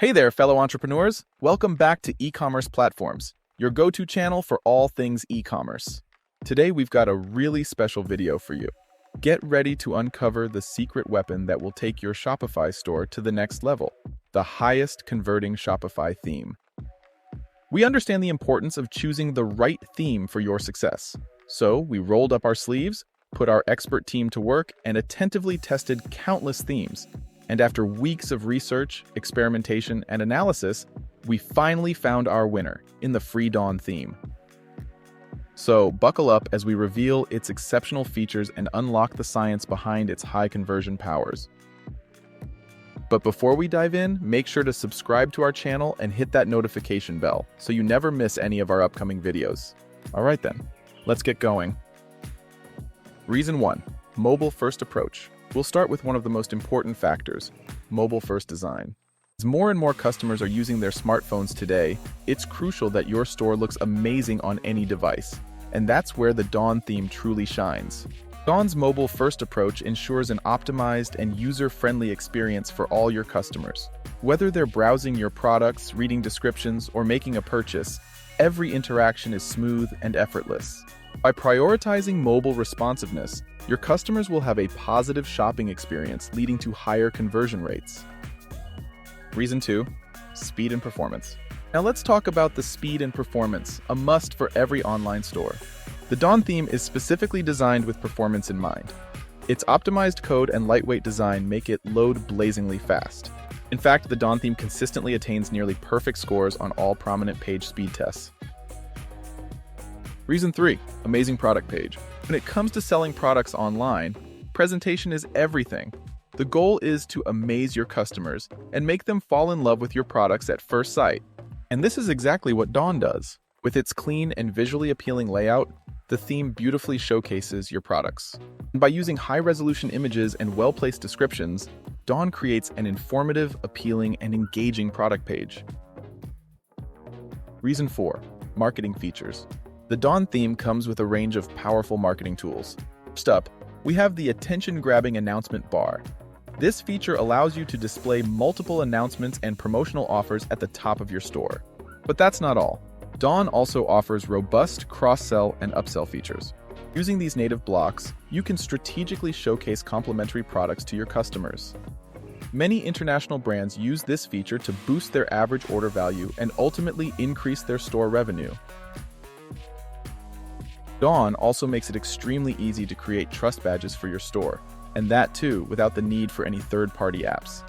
Hey there, fellow entrepreneurs. Welcome back to e-commerce platforms, your go-to channel for all things e-commerce. Today, we've got a really special video for you. Get ready to uncover the secret weapon that will take your Shopify store to the next level, the highest converting Shopify theme. We understand the importance of choosing the right theme for your success. So we rolled up our sleeves, put our expert team to work, and attentively tested countless themes. And after weeks of research, experimentation, and analysis, we finally found our winner in the free Dawn theme. So buckle up as we reveal its exceptional features and unlock the science behind its high conversion powers. But before we dive in, make sure to subscribe to our channel and hit that notification bell so you never miss any of our upcoming videos. All right then, let's get going. Reason 1, mobile-first approach. We'll start with one of the most important factors, mobile-first design. As more and more customers are using their smartphones today, it's crucial that your store looks amazing on any device. And that's where the Dawn theme truly shines. Dawn's mobile-first approach ensures an optimized and user-friendly experience for all your customers. Whether they're browsing your products, reading descriptions, or making a purchase, every interaction is smooth and effortless. By prioritizing mobile responsiveness, your customers will have a positive shopping experience leading to higher conversion rates. Reason 2, speed and performance. Now let's talk about the speed and performance, a must for every online store. The Dawn theme is specifically designed with performance in mind. Its optimized code and lightweight design make it load blazingly fast. In fact, the Dawn theme consistently attains nearly perfect scores on all prominent page speed tests. Reason 3, amazing product page. When it comes to selling products online, presentation is everything. The goal is to amaze your customers and make them fall in love with your products at first sight. And this is exactly what Dawn does. With its clean and visually appealing layout, the theme beautifully showcases your products. And by using high-resolution images and well-placed descriptions, Dawn creates an informative, appealing, and engaging product page. Reason 4, marketing features. The Dawn theme comes with a range of powerful marketing tools. First up, we have the attention-grabbing announcement bar. This feature allows you to display multiple announcements and promotional offers at the top of your store. But that's not all. Dawn also offers robust cross-sell and upsell features. Using these native blocks, you can strategically showcase complementary products to your customers. Many international brands use this feature to boost their average order value and ultimately increase their store revenue. Dawn also makes it extremely easy to create trust badges for your store, and that too without the need for any third-party apps.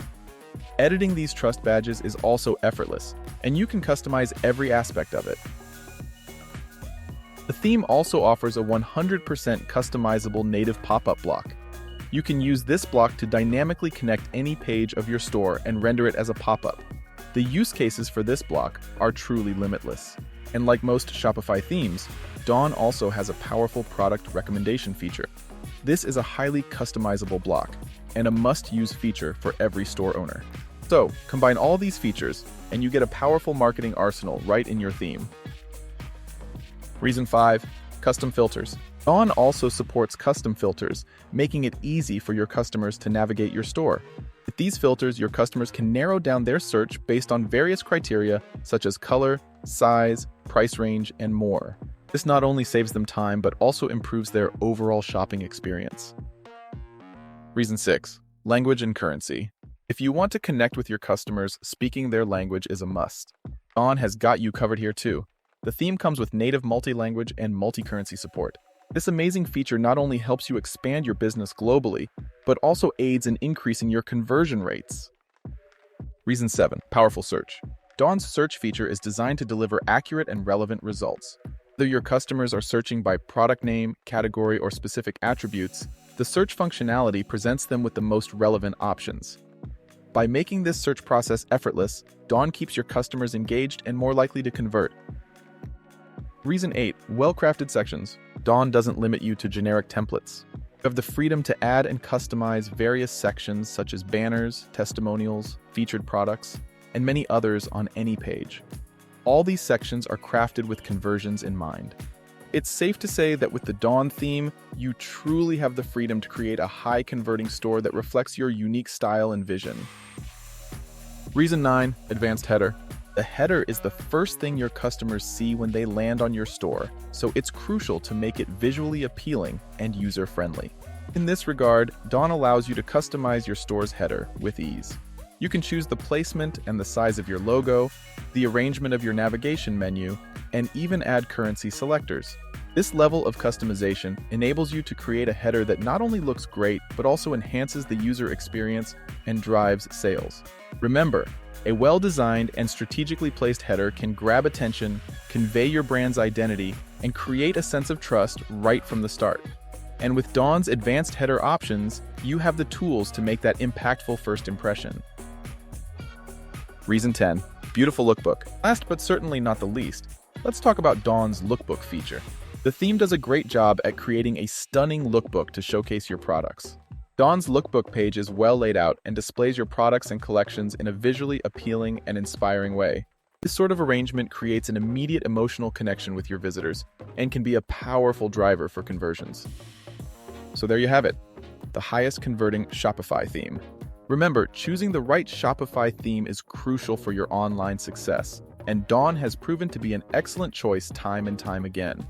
Editing these trust badges is also effortless, and you can customize every aspect of it. The theme also offers a 100% customizable native pop-up block. You can use this block to dynamically connect any page of your store and render it as a pop-up. The use cases for this block are truly limitless. And like most Shopify themes, Dawn also has a powerful product recommendation feature. This is a highly customizable block and a must-use feature for every store owner. So, combine all these features and you get a powerful marketing arsenal right in your theme. Reason 5, custom filters. Dawn also supports custom filters, making it easy for your customers to navigate your store. With these filters, your customers can narrow down their search based on various criteria such as color, size, price range, and more. This not only saves them time, but also improves their overall shopping experience. Reason 6, language and currency. If you want to connect with your customers, speaking their language is a must. Dawn has got you covered here too. The theme comes with native multi-language and multi-currency support. This amazing feature not only helps you expand your business globally, but also aids in increasing your conversion rates. Reason 7, powerful search. Dawn's search feature is designed to deliver accurate and relevant results. Whether your customers are searching by product name, category, or specific attributes, the search functionality presents them with the most relevant options. By making this search process effortless, Dawn keeps your customers engaged and more likely to convert. Reason 8, well-crafted sections. Dawn doesn't limit you to generic templates. You have the freedom to add and customize various sections such as banners, testimonials, featured products, and many others on any page. All these sections are crafted with conversions in mind. It's safe to say that with the Dawn theme, you truly have the freedom to create a high-converting store that reflects your unique style and vision. Reason 9, advanced header. The header is the first thing your customers see when they land on your store, so it's crucial to make it visually appealing and user-friendly. In this regard, Dawn allows you to customize your store's header with ease. You can choose the placement and the size of your logo, the arrangement of your navigation menu, and even add currency selectors. This level of customization enables you to create a header that not only looks great, but also enhances the user experience and drives sales. Remember, a well-designed and strategically placed header can grab attention, convey your brand's identity, and create a sense of trust right from the start. And with Dawn's advanced header options, you have the tools to make that impactful first impression. Reason 10, beautiful lookbook. Last but certainly not the least, let's talk about Dawn's lookbook feature. The theme does a great job at creating a stunning lookbook to showcase your products. Dawn's lookbook page is well laid out and displays your products and collections in a visually appealing and inspiring way. This sort of arrangement creates an immediate emotional connection with your visitors and can be a powerful driver for conversions. So there you have it, the highest converting Shopify theme. Remember, choosing the right Shopify theme is crucial for your online success, and Dawn has proven to be an excellent choice time and time again.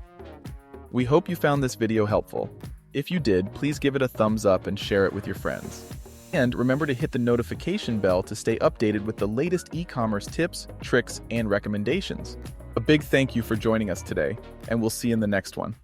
We hope you found this video helpful. If you did, please give it a thumbs up and share it with your friends. And remember to hit the notification bell to stay updated with the latest e-commerce tips, tricks, and recommendations. A big thank you for joining us today, and we'll see you in the next one.